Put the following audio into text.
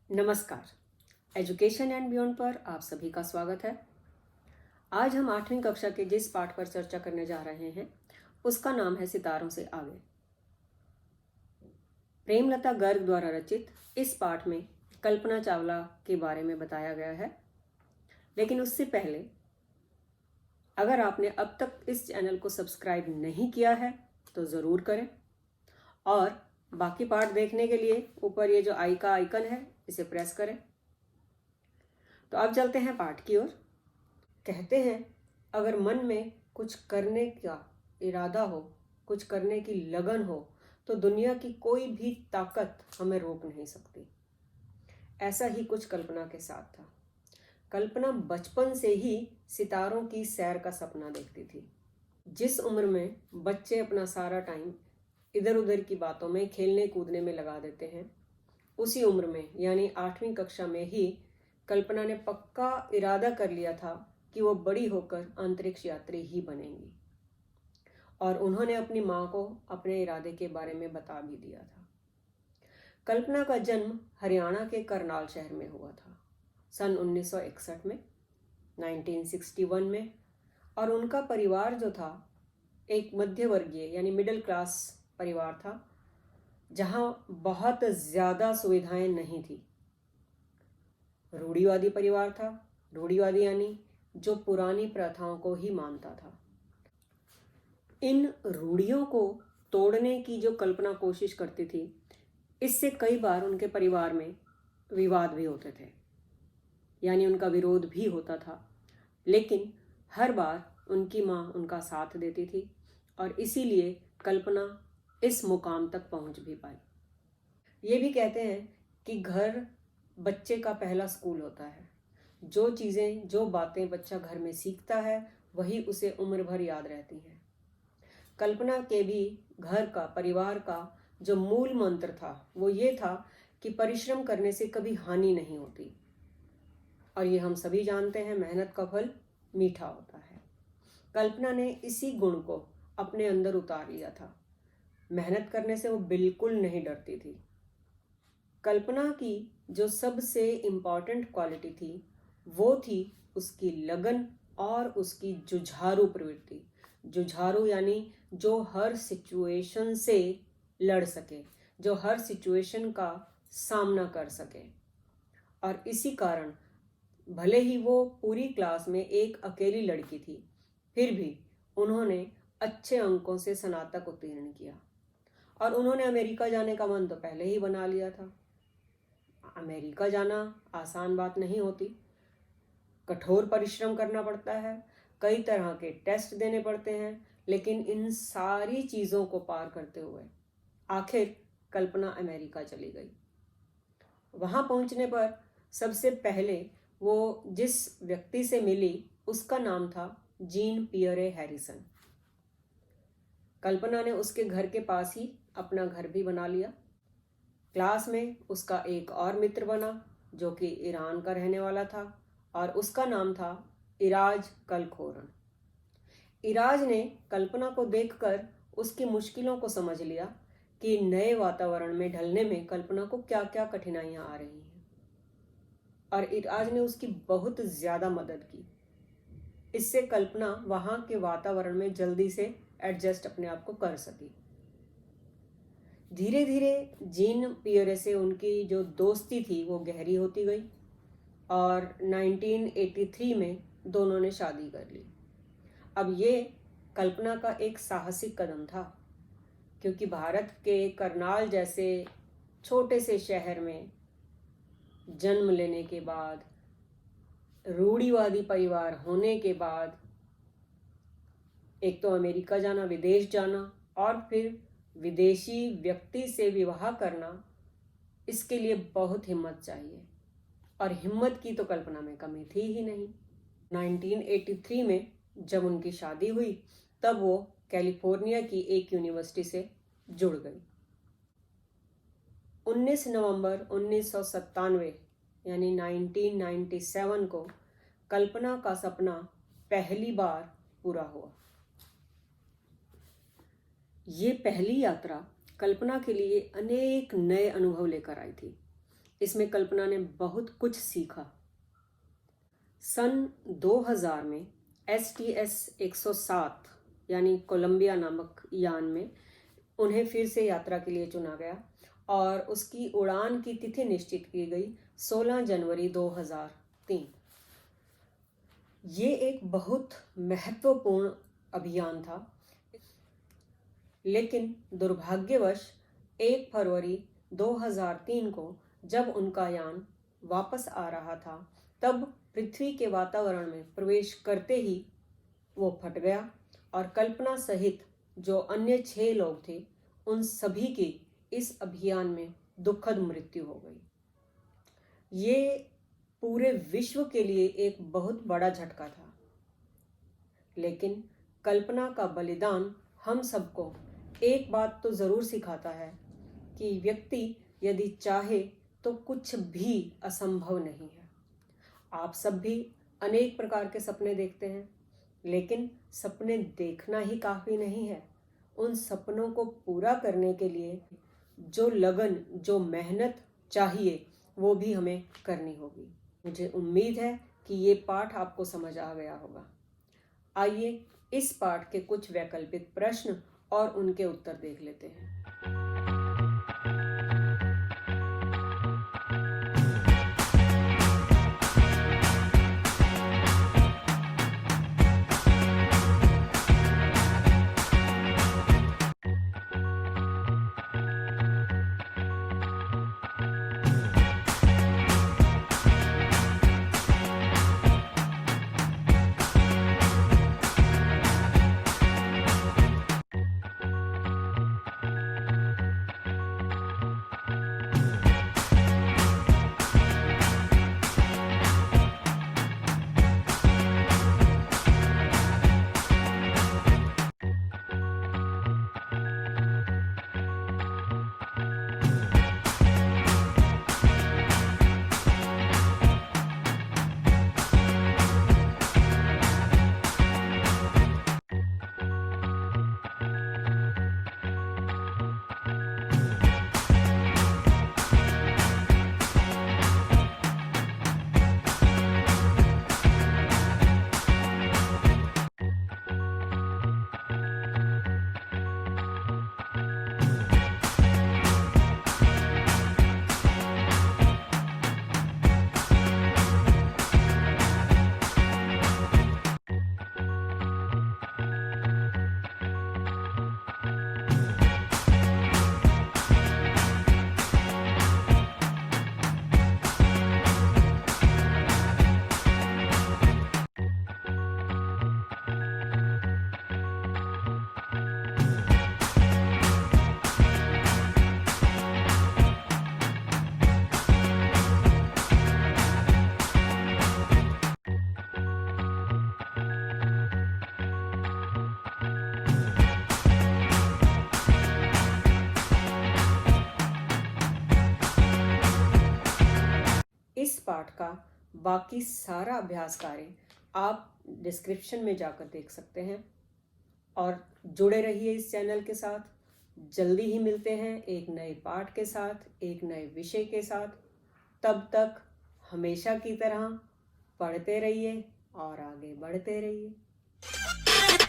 नमस्कार। Education and beyond पर आप सभी का स्वागत है। आज हम 8वीं कक्षा के जिस पाठ पर चर्चा करने जा रहे हैं उसका नाम है सितारों से आगे। प्रेमलता गर्ग द्वारा रचित इस पाठ में कल्पना चावला के बारे में बताया गया है। लेकिन उससे पहले अगर आपने अब तक इस चैनल को सब्सक्राइब नहीं किया है तो ज़रूर करें और बाकी पाठ देखने के लिए ऊपर ये जो आई का आइकन है इसे प्रेस करें। तो अब चलते हैं पाठ की ओर। कहते हैं अगर मन में कुछ करने का इरादा हो, कुछ करने की लगन हो तो दुनिया की कोई भी ताकत हमें रोक नहीं सकती। ऐसा ही कुछ कल्पना के साथ था। कल्पना बचपन से ही सितारों की सैर का सपना देखती थी। जिस उम्र में बच्चे अपना सारा टाइम इधर उधर की बातों में, खेलने कूदने में लगा देते हैं, उसी उम्र में यानी 8वीं कक्षा में ही कल्पना ने पक्का इरादा कर लिया था कि वो बड़ी होकर अंतरिक्ष यात्री ही बनेंगी। और उन्होंने अपनी माँ को अपने इरादे के बारे में बता भी दिया था। कल्पना का जन्म हरियाणा के करनाल शहर में हुआ था सन 1961 में, 1961 में। और उनका परिवार जो था एक मध्यवर्गीय यानी मिडिल क्लास परिवार था, जहाँ बहुत ज़्यादा सुविधाएं नहीं थी। रूढ़िवादी परिवार था। रूढ़िवादी यानी जो पुरानी प्रथाओं को ही मानता था। इन रूढ़ियों को तोड़ने की जो कल्पना कोशिश करती थी, इससे कई बार उनके परिवार में विवाद भी होते थे, यानी उनका विरोध भी होता था। लेकिन हर बार उनकी माँ उनका साथ देती थी और इसीलिए कल्पना इस मुकाम तक पहुँच भी पाई। ये भी कहते हैं कि घर बच्चे का पहला स्कूल होता है। जो चीज़ें, जो बातें बच्चा घर में सीखता है वही उसे उम्र भर याद रहती हैं। कल्पना के भी घर का, परिवार का जो मूल मंत्र था वो ये था कि परिश्रम करने से कभी हानि नहीं होती। और ये हम सभी जानते हैं, मेहनत का फल मीठा होता है। कल्पना ने इसी गुण को अपने अंदर उतार लिया था। मेहनत करने से वो बिल्कुल नहीं डरती थी। कल्पना की जो सबसे इम्पॉर्टेंट क्वालिटी थी वो थी उसकी लगन और उसकी जुझारू प्रवृत्ति। जुझारू यानी जो हर सिचुएशन से लड़ सके, जो हर सिचुएशन का सामना कर सके। और इसी कारण भले ही वो पूरी क्लास में एक अकेली लड़की थी, फिर भी उन्होंने अच्छे अंकों से स्नातक उत्तीर्ण किया। और उन्होंने अमेरिका जाने का मन तो पहले ही बना लिया था। अमेरिका जाना आसान बात नहीं होती, कठोर परिश्रम करना पड़ता है, कई तरह के टेस्ट देने पड़ते हैं। लेकिन इन सारी चीज़ों को पार करते हुए आखिर कल्पना अमेरिका चली गई। वहाँ पहुँचने पर सबसे पहले वो जिस व्यक्ति से मिली उसका नाम था जीन पियरे हैरिसन। कल्पना ने उसके घर के पास ही अपना घर भी बना लिया। क्लास में उसका एक और मित्र बना जो कि ईरान का रहने वाला था और उसका नाम था इराज कलखोरन। इराज ने कल्पना को देखकर उसकी मुश्किलों को समझ लिया कि नए वातावरण में ढलने में कल्पना को क्या क्या कठिनाइयां आ रही हैं, और इराज ने उसकी बहुत ज़्यादा मदद की। इससे कल्पना वहाँ के वातावरण में जल्दी से एडजस्ट अपने आप को कर सकी। धीरे धीरे जीन पियरे से उनकी जो दोस्ती थी वो गहरी होती गई और 1983 में दोनों ने शादी कर ली। अब ये कल्पना का एक साहसिक कदम था, क्योंकि भारत के करनाल जैसे छोटे से शहर में जन्म लेने के बाद, रूढ़िवादी परिवार होने के बाद, एक तो अमेरिका जाना, विदेश जाना और फिर विदेशी व्यक्ति से विवाह करना, इसके लिए बहुत हिम्मत चाहिए। और हिम्मत की तो कल्पना में कमी थी ही नहीं। 1983 में जब उनकी शादी हुई तब वो कैलिफोर्निया की एक यूनिवर्सिटी से जुड़ गई। 19 नवंबर 1997 यानी 1997 को कल्पना का सपना पहली बार पूरा हुआ। ये पहली यात्रा कल्पना के लिए अनेक नए अनुभव लेकर आई थी। इसमें कल्पना ने बहुत कुछ सीखा। सन 2000 में STS 107 यानी कोलंबिया नामक यान में उन्हें फिर से यात्रा के लिए चुना गया और उसकी उड़ान की तिथि निश्चित की गई 16 जनवरी 2003। ये एक बहुत महत्वपूर्ण अभियान था, लेकिन दुर्भाग्यवश 1 फरवरी 2003 को जब उनका यान वापस आ रहा था, तब पृथ्वी के वातावरण में प्रवेश करते ही वो फट गया और कल्पना सहित जो अन्य 6 लोग थे, उन सभी की इस अभियान में दुखद मृत्यु हो गई। ये पूरे विश्व के लिए एक बहुत बड़ा झटका था, लेकिन कल्पना का बलिदान हम सबको एक बात तो ज़रूर सिखाता है कि व्यक्ति यदि चाहे तो कुछ भी असंभव नहीं है। आप सब भी अनेक प्रकार के सपने देखते हैं, लेकिन सपने देखना ही काफ़ी नहीं है। उन सपनों को पूरा करने के लिए जो लगन, जो मेहनत चाहिए, वो भी हमें करनी होगी। मुझे उम्मीद है कि ये पाठ आपको समझ आ गया होगा। आइए इस पाठ के कुछ वैकल्पिक प्रश्न और उनके उत्तर देख लेते हैं। इस पाठ का बाकी सारा अभ्यास कार्य आप डिस्क्रिप्शन में जाकर देख सकते हैं और जुड़े रहिए इस चैनल के साथ। जल्दी ही मिलते हैं एक नए पाठ के साथ, एक नए विषय के साथ। तब तक हमेशा की तरह पढ़ते रहिए और आगे बढ़ते रहिए।